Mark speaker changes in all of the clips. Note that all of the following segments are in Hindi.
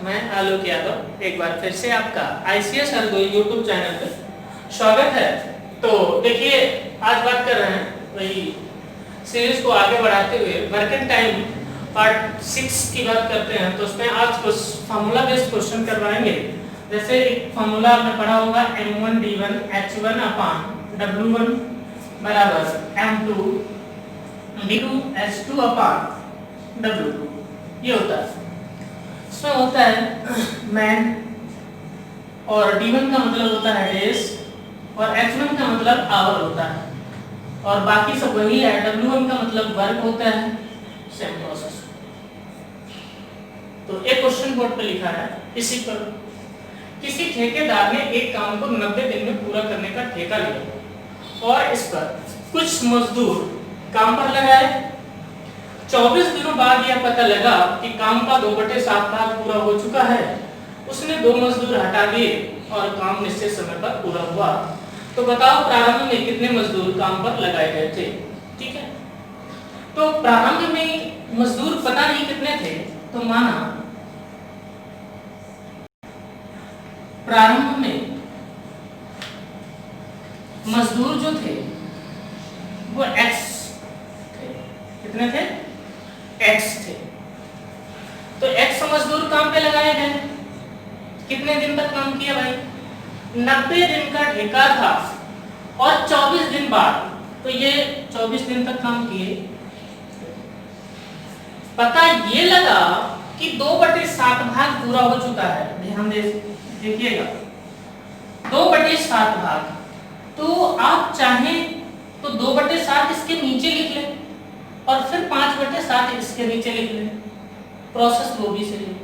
Speaker 1: मैं आलोक यादव एक बार फिर से आपका ICS हरदोई यूट्यूब चैनल पे स्वागत है। तो देखिए आज बात कर रहे हैं वही सीरीज को आगे बढ़ाते हुए वर्किंग टाइम पार्ट 6 की बात करते हैं। तो उसमें आज कुछ फार्मूला बेस्ड क्वेश्चन करवाएंगे। जैसे एक फार्मूला आपने पढ़ा होगा M1D1 H1 अपान W1 बराबर M2 D2 H2 अपान W2 ये होता है। इसमें होता है मैन और D1 का मतलब होता है डेज और H1 का मतलब आवर होता है और बाकी सब वही है। W1 का मतलब वर्क होता है, सेम प्रोसेस। तो एक क्वेश्चन बोर्ड पे लिखा है इसी पर, किसी ठेकेदार ने एक काम को 90 दिन में पूरा करने का ठेका लिया और इस पर कुछ मजदूर काम पर लगाए। 24 दिनों बाद यह पता लगा कि काम का 2/7 भाग पूरा हो चुका है। उसने 2 मजदूर हटा दिए और काम निश्चित समय पर पूरा हुआ। तो बताओ प्रारंभ में कितने मजदूर काम पर लगाए गए थे। ठीक है, तो प्रारंभ में मजदूर पता नहीं कितने थे, तो माना प्रारंभ में मजदूर जो थे वो X थे। कितने थे? X थे। तो X मजदूर काम पे लगाए गए। कितने दिन तक काम किया भाई? 90 दिन का ठेका था और 24 दिन बाद, तो ये 24 दिन तक काम किए। पता ये लगा कि 2/7 भाग पूरा हो चुका है। ध्यान देखिएगा 2/7 भाग। तो आप चाहें तो 2/7 इसके नीचे लिख लें और फिर 5/7 इसके नीचे लिख लें, प्रोसेस वो भी सही है।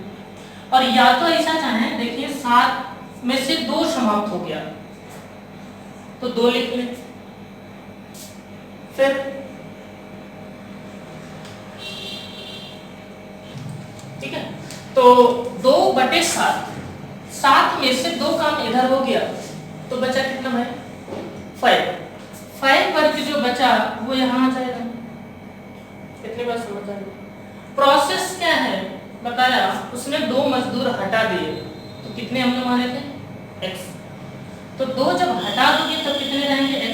Speaker 1: और या तो ऐसा चाहें, देखिए 7 में से 2 समाप्त हो गया तो 2 लिख लें। फिर ठीक है, तो 2/7, 7 में से 2 काम इधर हो गया तो बचा कितना भाई? 5 वर्ग जो बचा वो यहाँ आ जाएगा। कितनी बार समझ आ गई? प्रोसेस क्या है बताया, उसने 2 मजदूर हटा दिए तो कितने हमने माने थे? X। तो 2 जब हटा दोगे तब कितने रहेंगे? X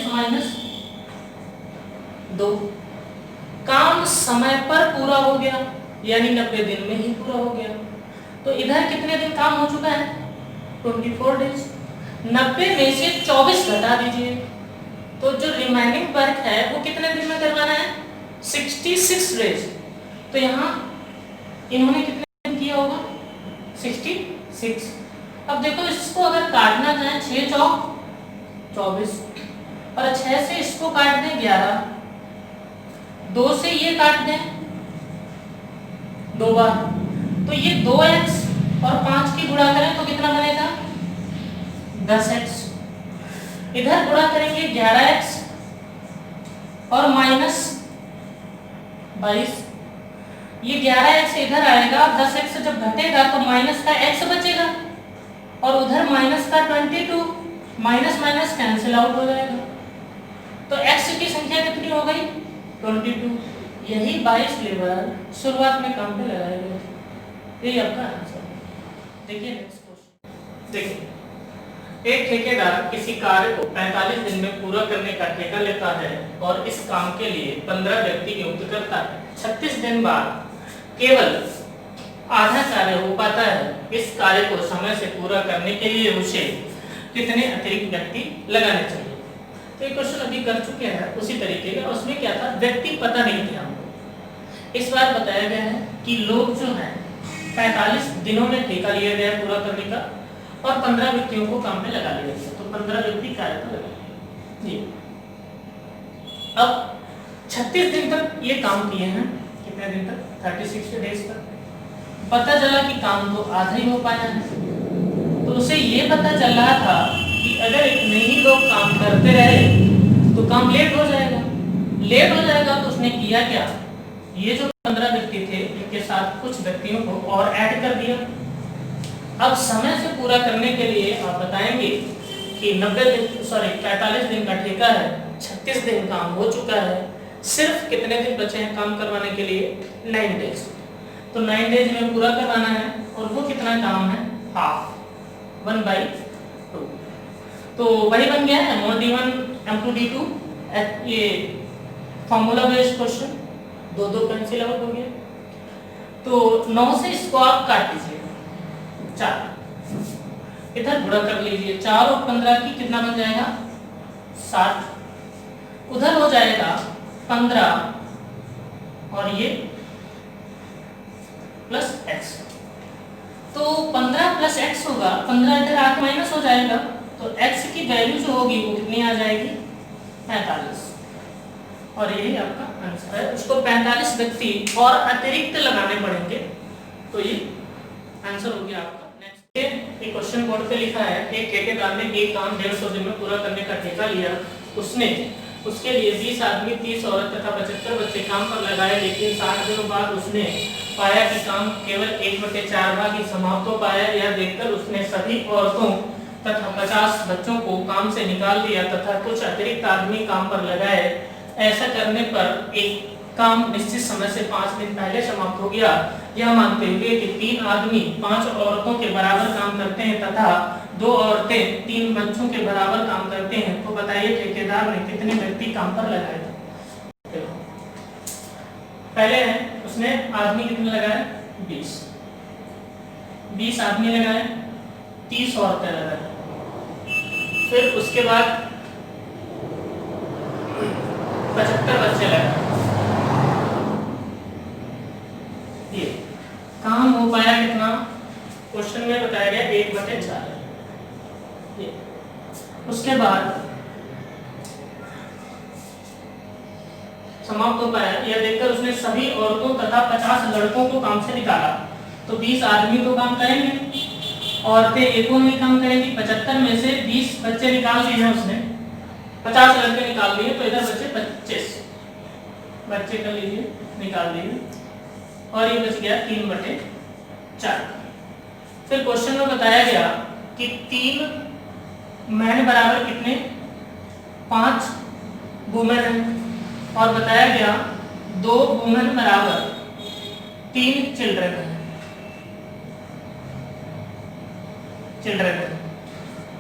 Speaker 1: - 2। काम समय पर पूरा हो गया यानी 90 दिन में ही पूरा हो गया। तो इधर कितने दिन काम हो चुका है? 24 डेज। 90 में से 24 घटा दीजिए तो जो रिमेनिंग वर्क है वो कितने दिन में करवाना है? 66 डेज। तो यहाँ इन्होंने कितने दिन किया होगा? 66। अब देखो इसको अगर काटना चाहे 6 चौक 24 और 6 से इसको काट दें 11, 2 से ये काट दें 2 बार, तो ये 2x और 5 की गुणा करें तो कितना बनेगा? 10x। इधर गुणा करेंगे 11x और -22। ये 11x इधर आएगा, 10x जब घटेगा तो माइनस का x बचेगा और उधर माइनस का 22, माइनस माइनस कैंसिल आउट हो जाएगा। तो x की संख्या कितनी हो गई? 22। यही 22 लेबर शुरुआत में काम पे लगाए गए थे। यही आपका आंसर। देखिए नेक्स्ट क्वेश्चन। देखिए एक ठेकेदार किसी कार्य को 45 दिन में पूरा करने का ठेका लेता है और इस काम के लिए 15 व्यक्ति नियुक्त करता है। 36 दिन बाद केवल आधा कार्य हो पाता है। इस कार्य को समय से पूरा करने के लिए उसे कितने अतिरिक्त व्यक्ति लगाने चाहिए? तो ये क्वेश्चन अभी कर चुके हैं उसी तरीके का। उसमें क्या था, व्यक्ति पता नहीं थे हमको। इस बार बताया गया है कि लोग जो हैं 45 दिनों में ठेका लिया गया पूरा करने का और 15 व्यक्तियों को काम में लगा लिया गया। तो 15 व्यक्ति कार्य पर लगा ये। अब 36 दिन तक ये काम किए हैं। कितने दिन तक? 36 डेज तक। पता चला कि काम तो आधा ही हो पाया है। तो उसे ये पता चल रहा था कि अगर इतने ही लोग काम करते रहे तो काम लेट हो जाएगा। लेट हो जाएगा तो उसने किया क्या, ये जो 15 व्यक्ति थे इनके साथ कुछ व्यक्तियों को और ऐड कर दिया। अब समय से पूरा करने के लिए आप बताएंगे कि 45 दिन का ठेका है, 36 दिन काम हो चुका है, सिर्फ कितने दिन बचे हैं काम करवाने के लिए? 9 डेज। तो 9 डेज में पूरा करवाना है, और वो कितना काम है, हाफ 1/2। तो वही बन गया है M1D1 M2D2, ये फॉर्मूला बेस्ड क्वेश्चन, दो पेंसिल आउट हो गया। तो 9 से इसको आप काट दीजिए 4, इधर गुणा कर लीजिए, 4 और 15 की कितना बन जाएगा 60, उधर हो जाएगा 15 और ये प्लस x। तो 15 प्लस x होगा, 15 इधर आके माइनस हो जाएगा, तो x की वैल्यू जो होगी वो कितनी आ जाएगी 45, और यही आपका आंसर है। उसको 45 व्यक्ति और अतिरिक्त लगाने पड़ेंगे, तो ये आंसर हो गया आपका। नेक्स्ट एक क्वेश्चन बोर्ड पे लिखा है, एक ठेकेदार ने एक काम 150 दिन में पूरा करने का ठेका लिया। उसने उसके लिए 20 आदमी, 30 औरत तथा 75 बच्चे काम पर लगाए, लेकिन 60 दिनों बाद उसने पाया कि काम केवल 1/4 भाग ही समाप्त हो पाया। यह देखकर उसने सभी औरतों तथा 50 बच्चों को काम से निकाल दिया तथा कुछ अतिरिक्त आदमी काम पर लगाए। ऐसा करने पर एक काम निश्चित समय से 5 दिन पहले समाप्त हो गया। यह मानते हुए कि 3 आदमी 5 औरतों के बराबर काम करते हैं तथा 2 औरतें 3 बच्चों के बराबर काम करते हैं, तो बताइए ठेकेदार ने कितने व्यक्ति काम पर लगाए थे। पहले है उसने आदमी कितने लगाए 20 आदमी लगाए, 30 औरतें लगाए, फिर उसके बाद 75 बच्चे लगाए। ये काम हो पाया कितना, क्वेश्चन में बताया गया 1/4। ये उसके बाद समाप्त हो पाया, यह देखकर उसने सभी औरतों तथा 50 लड़कों को काम से निकाला। तो 20 आदमी तो काम करेंगे, औरतें एको नहीं काम करेंगी। 75 में से 20 बच्चे निकाल दिए हैं उसने, 50 लड़के निकाल दिए, तो इधर बच्चे 25 बच्चे कर लीजिए, निकाल दिए, और ये बच गया 3/4। फिर क्वेश्चन में बताया गया कि 3 मैन बराबर कितने 5 वुमेन है, और बताया गया 2 वुमेन बराबर 3 चिल्ड्रन है।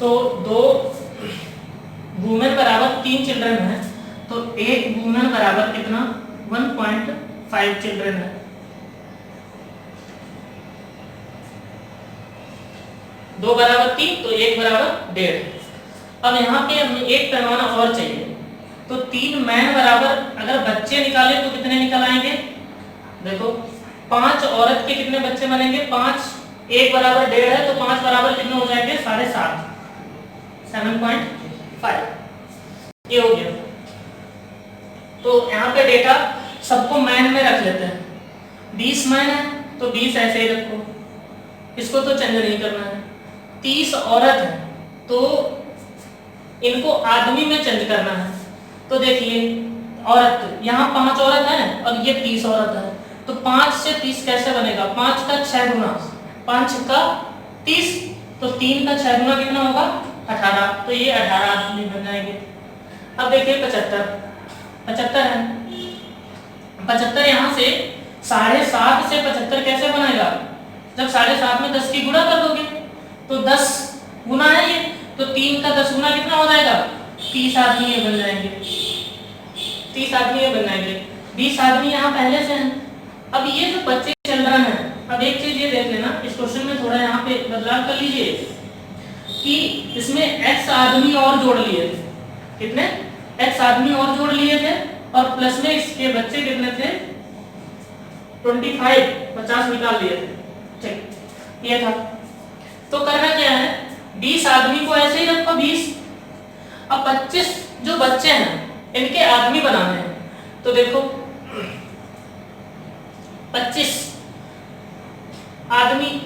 Speaker 1: तो 2 वुमेन बराबर 3 चिल्ड्रन है, तो 1 वुमेन बराबर कितना 1.5 चिल्ड्रन है। दो बराबर 3, तो 1 बराबर 1.5। अब यहाँ पे हमें एक पैमाना और चाहिए, तो 3 मैन बराबर अगर बच्चे निकाले तो कितने निकल आएंगे, देखो 5 औरत के कितने बच्चे बनेंगे 5, 1 बराबर 1.5 है, तो 5 बराबर कितने हो जाएंगे 7.5, 7.5, ये हो गया। तो यहाँ पे डेटा सबको मैन में रख लेते हैं, 20 मैन है तो 20 ऐसे ही रखो, इसको तो चेंज नहीं करना है। 30 औरत है तो इनको आदमी में चेंज करना है। तो देखिए औरत, यहाँ 5 औरत है और ये 30 औरत है, तो 5 से 30 कैसे बनेगा, 5 का 6 गुना, 5 का 30, तो 3 का 6 गुना कितना होगा 18, तो ये 18 आदमी बन जाएंगे। अब देखिए 75 है, 75 यहाँ से 7.5 से 75 कैसे बनाएगा, जब 7.5 में 10 की गुणा कर दोगे तो 10 गुना है ये, तो 3 का 10 गुना कितना हो जाएगा 30 आदमी ये बन जाएंगे, 30 आदमी ये बन जाएंगे। 20 आदमी यहाँ पहले से हैं। अब ये जो बच्चे चल रहे हैं, अब एक चीज ये देख लेना, इस क्वेश्चन में थोड़ा यहाँ पे बदलाव कर लीजिए कि इसमें x आदमी और जोड़ लिए थे, कितने x आदमी और जोड़ लिए थे, और प्लस में इसके बच्चे कितने थे 25, 50 निकाल लिए थे, ठीक ये था। तो करना क्या है, 20 आदमी को ऐसे ही रखो 20, अब 25 जो बच्चे हैं इनके आदमी बनाने हैं। तो देखो 25 आदमी,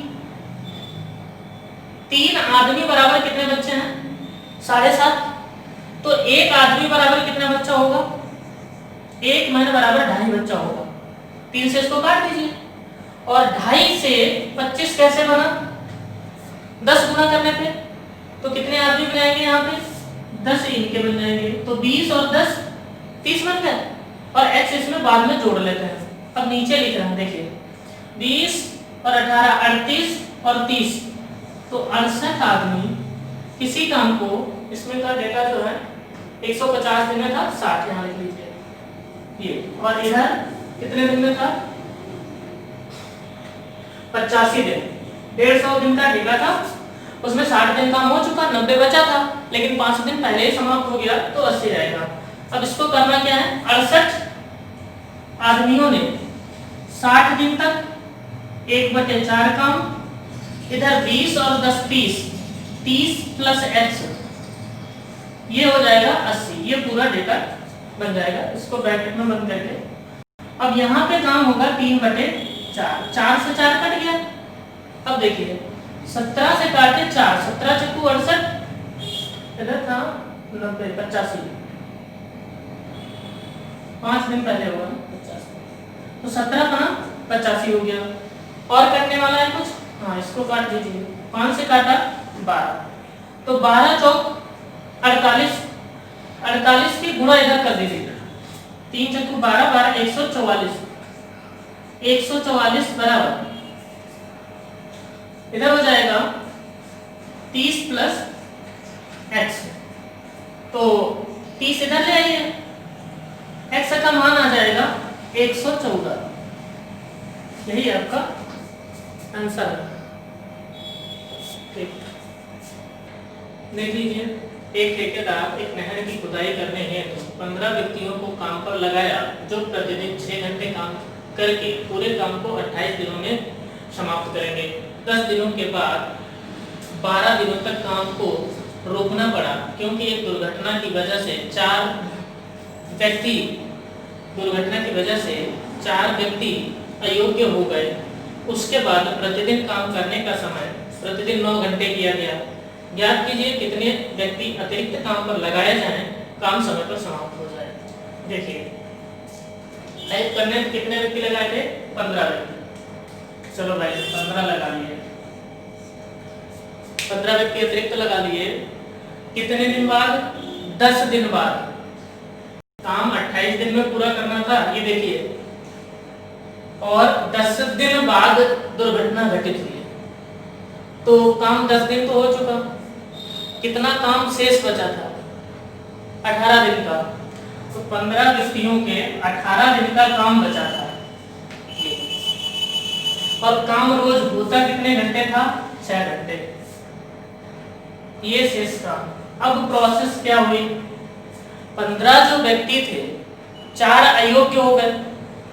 Speaker 1: 3 आदमी बराबर कितने बच्चे हैं 7.5, तो 1 आदमी बराबर कितना बच्चा होगा, 1 मैन बराबर 2.5 बच्चा होगा। 3 से इसको काट दीजिए, और 2.5 से 25 कैसे बना, 10 गुना करने पे तो कितने आदमी बन जाएंगे, यहाँ पे 10 इनके बन जाएंगे, तो 20 और 10 30 बन गए, और x इसमें बाद में जोड़ लेते हैं। अब नीचे लिख रहे हैं, देखिए 20 और 18 38 और 30, तो 68 आदमी किसी काम को, इसमें का डेटा जो है 150 दिन में था, 60 यहाँ लिख लीजिए ये, और इधर कितने दिन में था 85 दिन, 150 दिन का ठेका था, उसमें 60 दिन काम हो चुका, 90 बचा था, लेकिन 5 दिन पहले ही समाप्त हो गया तो 80 रहेगा। अब इसको करना क्या है, 68 आदमियों ने 60 दिन तक 1/4 काम, इधर 20 और 10 30 प्लस x, ये हो जाएगा 80, ये पूरा डेटा बन जाएगा। इसको ब्रैकेट में बंद करके अब यहाँ पे काम होगा 3/4, 4 से 4 कट गया। अब देखिए 17 से काटे 4, 17 चक्कू 68, इधर था 90 85, 5 दिन पहले हुआ 50, तो 17 का 85 हो गया। और कटने वाला है कुछ, हाँ इसको काट दीजिए, 5 से काटा 12, तो 12 चौक 48, 48 की गुणा इधर कर दीजिए, 3 चक्कू 12, 12 144, 144 बराबर इधर हो जाएगा 30 प्लस x, तो 30 इधर ले आइए, x का मान आ जाएगा 114, यही आपका आंसर है। ठीक, देख लीजिए, एक ठेकेदार एक नहर की खुदाई करने हेतु 15 व्यक्तियों को काम पर लगाया, जो प्रतिदिन 6 घंटे काम करके पूरे काम को 28 दिनों में समाप्त करेंगे। 10 दिनों के बाद 12 दिनों तक काम को रोकना पड़ा, क्योंकि एक दुर्घटना की वजह से 4 व्यक्ति अयोग्य हो गए। उसके बाद प्रतिदिन काम करने का समय प्रतिदिन 9 घंटे किया गया। ज्ञात कीजिए कितने व्यक्ति अतिरिक्त काम पर लगाए जाएं, काम समय पर समाप्त हो जाए। देखिए टाइप करने में कितने व्यक्ति लगाए थे, 15 व्यक्ति। चलो भाई 15 लगा लिए, 15 व्यक्ति अतिरिक्त लगा लिए। कितने दिन बाद, 10 दिन बाद। काम 28 दिन में पूरा करना था, ये देखिए, और 10 दिन बाद दुर्घटना घटित हुई, तो काम 10 दिन तो हो चुका, कितना काम शेष बचा था, 18 दिन का, तो 15 व्यक्तियों के 18 दिन का काम बचा था। और काम रोज होता कितने घंटे था, 6 घंटे, ये शेष काम। अब प्रोसेस क्या हुई, 15 जो व्यक्ति थे 4 अयोग्य हो गए,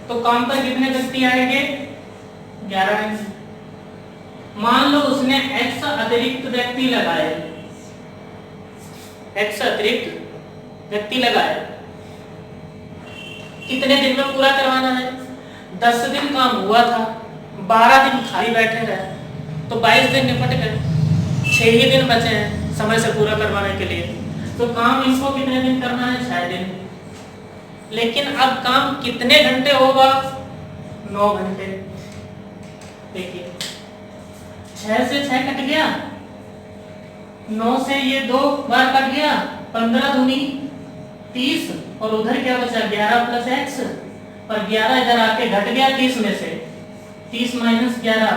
Speaker 1: तो काम पर कितने व्यक्ति आएंगे, 11 आएंगे। मान लो उसने x अतिरिक्त व्यक्ति लगाए, x अतिरिक्त व्यक्ति लगाए, कितने दिन में पूरा करवाना है, 10 दिन काम हुआ था, 12 दिन खाली बैठे रहे, तो 22 दिन निपट गए, 6 ही दिन बचे हैं समय से पूरा करवाने के लिए। तो काम इनको कितने दिन करना है, 6 दिन। लेकिन अब काम कितने घंटे होगा, 9 घंटे। देखिए 6 से 6 कट गया, 9 से ये 2 बार कट गया, 15 दूनी 30, और उधर क्या बचा, 11 प्लस x, और 11 इधर आके घट गया 30 में से, 30 माइनस 11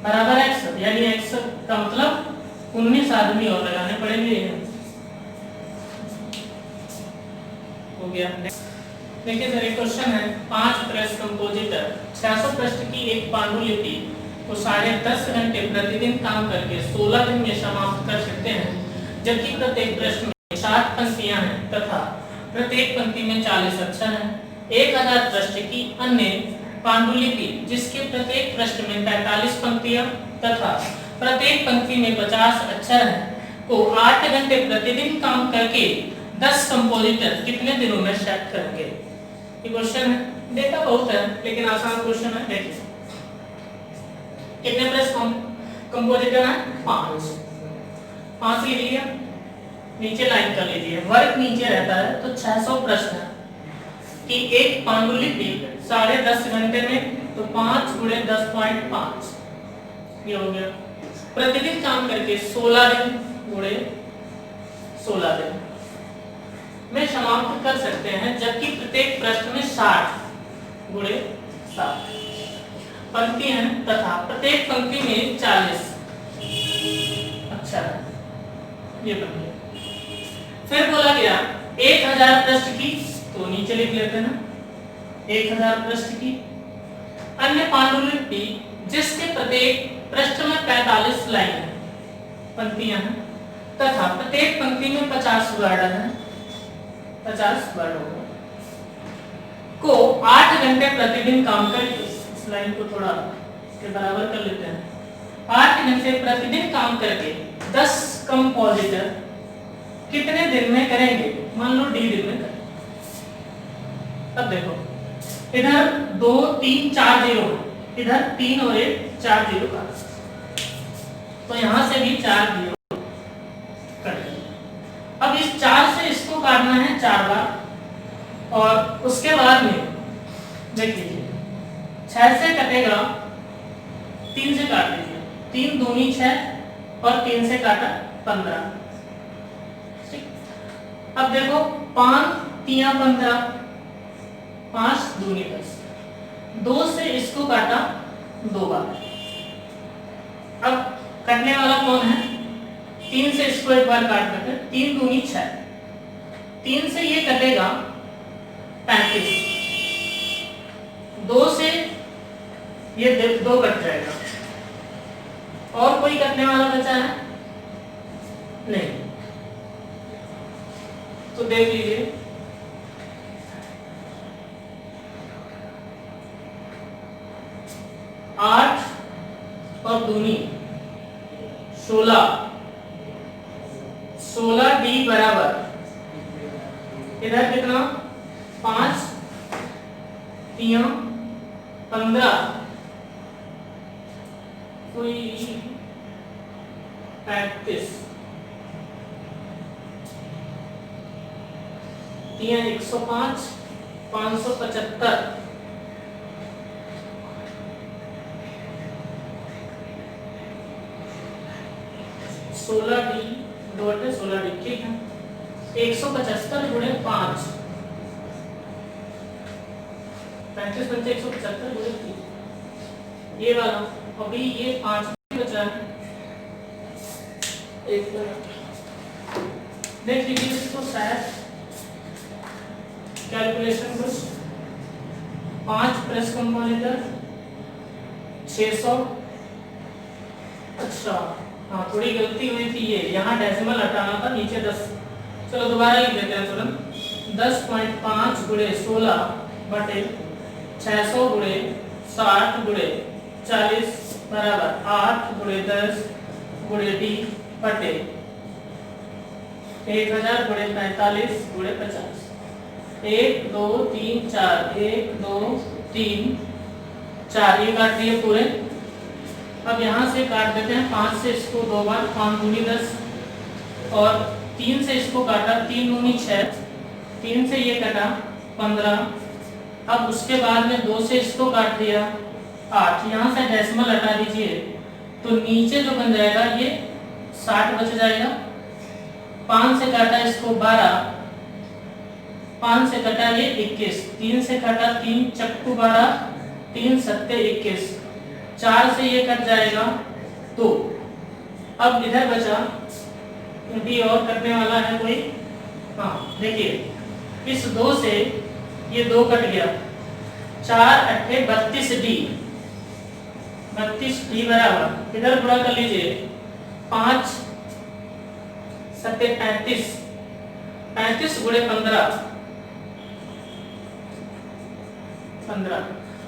Speaker 1: बराबर x, यानी x का मतलब 19 आदमी और लगाने पड़ेंगे। हो गया। देखिए सर एक क्वेश्चन है, 5 पृष्ठ कंपोजिटर 600 पृष्ठ की एक पांडुलिपि को 10.5 घंटे प्रतिदिन काम करके 16 दिन में समाप्त कर सकते हैं, जबकि प्रत्येक पृष्ठ में 60 पंक्तियां हैं तथा प्रत्येक पंक्ति में 40 अक्षर हैं। 1000 पृष्ठ की अन्य पांडुलिपि जिसके प्रत्येक पृष्ठ में 45 पंक्तियां तथा प्रत्येक पंक्ति में 50 अक्षर हैं को 8 घंटे प्रतिदिन काम करके 10 कंपोजिटर कितने दिनों में सेट करेंगे। ये क्वेश्चन है, डेटा बहुत है लेकिन आसान क्वेश्चन है। देखिए कितने पृष्ठ कंपोजिटर हैं, 5 लिख लिया, नीचे लाइन कर लीजिए, वर्ग नीचे रहता है तो 600 पृष्ठ है कि एक पांडुलिपि 10.5 घंटे में, तो 5 × 10.5 ये हो गया। प्रतिदिन काम करके 16 दिन × 16 दिन में समाप्त कर सकते हैं, जबकि प्रत्येक पृष्ठ में 60 × 7। पंक्ति हैं तथा प्रत्येक पंक्ति में 40। अच्छा ये बन गया। फिर बोला गया 1000 पृष्ठ की, तो नीचे लिख लेते हैं ना 1000 पृष्ठ की अन्य पांडुलिपि जिसके प्रत्येक पृष्ठ में 45 लाइन है, पंक्तियां हैं तथा प्रत्येक पंक्ति में 50 वर्ड है, 50 वर्ड होगा, को 8 घंटे प्रतिदिन काम कर, इस लाइन को थोड़ा इसके बराबर कर लेते हैं, 8 घंटे प्रतिदिन काम करके 10 कंपोजिटर कितने दिन में करेंगे? मान लो डी दिन में करें। अब देखो इधर 2 3 4 जीरो, इधर 3 और 1 4 जीरो का, तो यहां से भी 4 जीरो कट गए। अब इस 4 से इसको काटना है 4 बार, और उसके बाद में देख लीजिए 6 से कटेगा, 3 से काट लीजिए, 3 दूनी 6 और 3 से काटा 15। अब देखो 5 3 15, 5 दूनी 10, 2 से इसको काटा 2 बार। अब कटने वाला कौन है? 3 से इसको एक बार काट देते, 3 दूनी 6, 3 से ये कटेगा 35, 2 से ये 2 कट जाएगा, और कोई कटने वाला बचा है? नहीं। तो देख लीजिए 8 और दूनी 16, 16 डी बराबर इधर कितना 5 3 15, कोई 35, 3 105 575, 16 डी डॉट 16 डी, ठीक है। 175 गुणे 5, 35 पंचे 175 गुणे 3, ये वाला। अभी ये 5 बचा है, एक मिनट देख लीजिए इसको, शायद कैलकुलेशन कुछ 5 प्लस कंपोजिटर 600, अच्छा हाँ थोड़ी गलती हुई थी, ये यहाँ डेसिमल हटाना था, नीचे 10, चलो दोबारा लिख देते हैं तुरंत। 10.5 गुणे 16 बटे 600 गुणे 60 गुणे 40 बराबर 8 गुणे 10 गुणे डी बटे 1000 गुणे 45 गुणे 50। 1 2 3 4, 1 2 3 4, ये काट दिए पूरे। अब यहाँ से काट देते हैं 5 से इसको 2 बार, 5 दूनी 10, और 3 से इसको काटा, 3 दूनी 6, 3 से ये कटा 15। अब उसके बाद में 2 से इसको काट दिया 8, यहाँ से डेसिमल हटा दीजिए, तो नीचे जो बन जाएगा ये 60 बच जाएगा। 5 से काटा इसको 12, 5 से कटा ये 21, 3 से काटा 3 चक्कू 12, 3 सत्ते 21, 4 से ये कट जाएगा 2। अब इधर बचा डी, और कटने वाला है कोई? हाँ देखिए इस 2 से ये 2 कट गया, 4 अट्ठे 32 डी, 32 डी बराबर इधर गुणा कर लीजिए, 5 सत्ते 35, 35 गुणे 15, 15,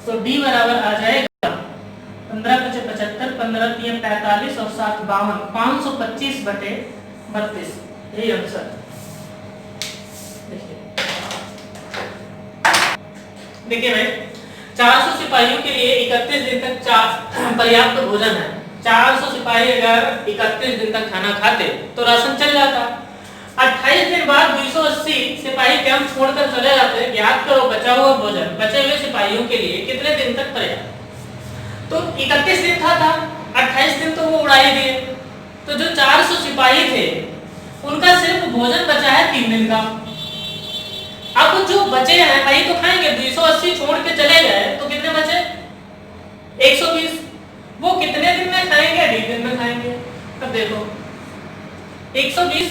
Speaker 1: तो डी बराबर आ जाएगा 15 पचे 75, 15 3 45 और 7 52, 525 बटे 32, यही आंसर। देखिए भाई 400 सिपाहियों के लिए 31 दिन तक पर्याप्त भोजन है। 400 सिपाही अगर 31 दिन तक खाना खाते तो राशन चल जाता। 28 दिन बाद 280 सिपाही कैंप छोड़कर चले जाते। ज्ञात करो बचा हुआ भोजन बचे हुए सिपाहियों के लिए कितने दिन तक पर्याप्त? तो 31 दिन था, 28 दिन तो वो उड़ा ही दिए। तो जो 400 सिपाही थे उनका सिर्फ भोजन बचा है 3 दिन का। अब जो बचे हैं वही तो खाएंगे। 280 छोड़ के चले गए तो कितने बचे? 120 वो कितने दिन में खाएंगे? डी दिन में खाएंगे। अब देखो 120,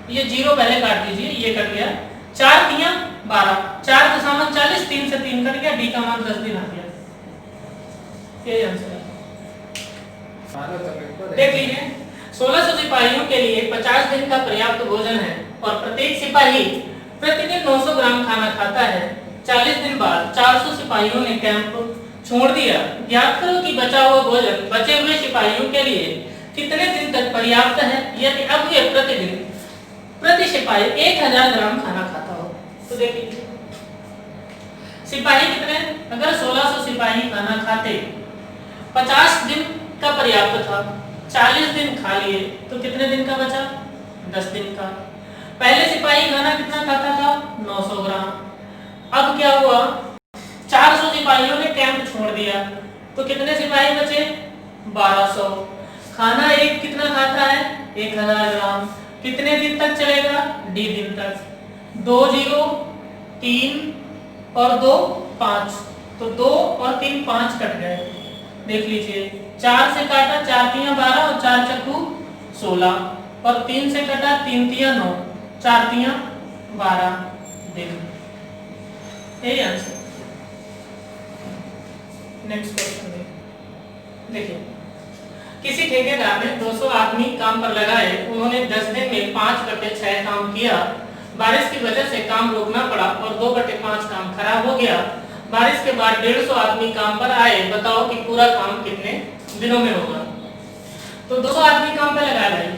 Speaker 1: ये जीरो पहले काट दीजिए, ये कट गया, 4 तिया 12, 4 दशामलव 40, 3 से 3 कट गया, डी का मान 10 दिन आ गया। ये आंसर है। देख लीजिए 1600 सिपाहियों के लिए 50 दिन का पर्याप्त भोजन है और प्रत्येक सिपाही प्रतिदिन 900 ग्राम खाना खाता है। 40 दिन बाद 400 सिपाहियों ने कैंप छोड़ दिया। ज्ञात करो कि बचा हुआ भोजन बचे हुए सिपाहियों के लिए कितने दिन तक पर्याप्त है यदि अब ये प्रतिदिन प्रति सिपाही 1000 ग्राम खाना खाता हो। तो देखिए सिपाही कितने, अगर 1600 सिपाही खाना खाते, 50 दिन का पर्याप्त था, 40 दिन खा लिए, तो कितने दिन का बचा? 10 दिन का। पहले सिपाही खाना कितना खाता था? 900 ग्राम। अब क्या हुआ? 400 सिपाहियों ने कैंप छोड़ दिया, तो कितने सिपाही बचे? 1200। खाना एक कितना खाता है? 1000 ग्राम। कितने दिन तक चलेगा? डी दिन तक। 2 0 3 और 2 5, तो 2 और 3 5 कट गए। देख लीजिए 4 से काटा, 4 तिया 12 और 4 चक्कू 16, और 3 से कटा, 3 तिया 9, 4 तिया 12 दिन। यही आंसर। नेक्स्ट क्वेश्चन देखिए, किसी ठेकेदार ने 200 आदमी काम पर लगाए। उन्होंने 10 दिन में 5/6 काम किया। बारिश की वजह से काम रोकना पड़ा और 2/5 काम खराब हो गया। बारिश के बाद 150 आदमी काम पर आए। बताओ कि पूरा काम कितने दिनों में होगा? तो 200 आदमी काम पे लगा रहे,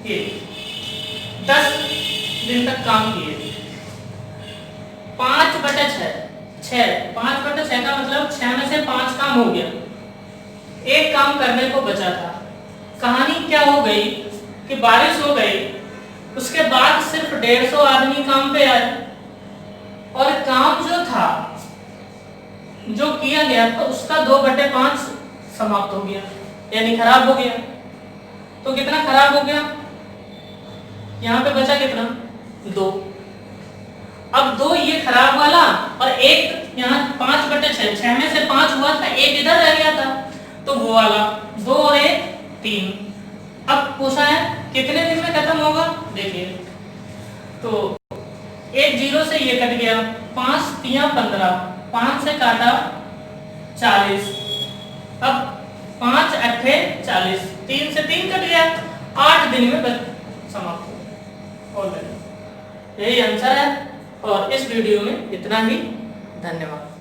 Speaker 1: ये 10 दिन तक काम किए। 5/6 5/6 का मतलब 6 में से 5 काम हो गया, एक काम करने को बचा था। कहानी क्या हो गई कि बारिश हो गई, उसके बाद सिर्फ 150 आदमी काम पे आए और काम जो था, जो किया गया था, उसका 2/5 समाप्त हो गया, यानी खराब हो गया। तो कितना खराब हो गया? यहाँ पे बचा कितना? 2। अब 2 ये खराब वाला और एक यहाँ 5/6, 6 में से 5 हुआ था, एक इधर रह गया था, तो वो वाला 2 और 1 3। अब पूछा है कितने दिन में खत्म होगा? देखिए तो 1 0 से ये कट गया, 5 तिया 15, 5 से काटा 40, अब 5 8 40, 3 से 3 कट गया, 8 दिन में समाप्त हो गया। यही आंसर है और इस वीडियो में इतना ही। धन्यवाद।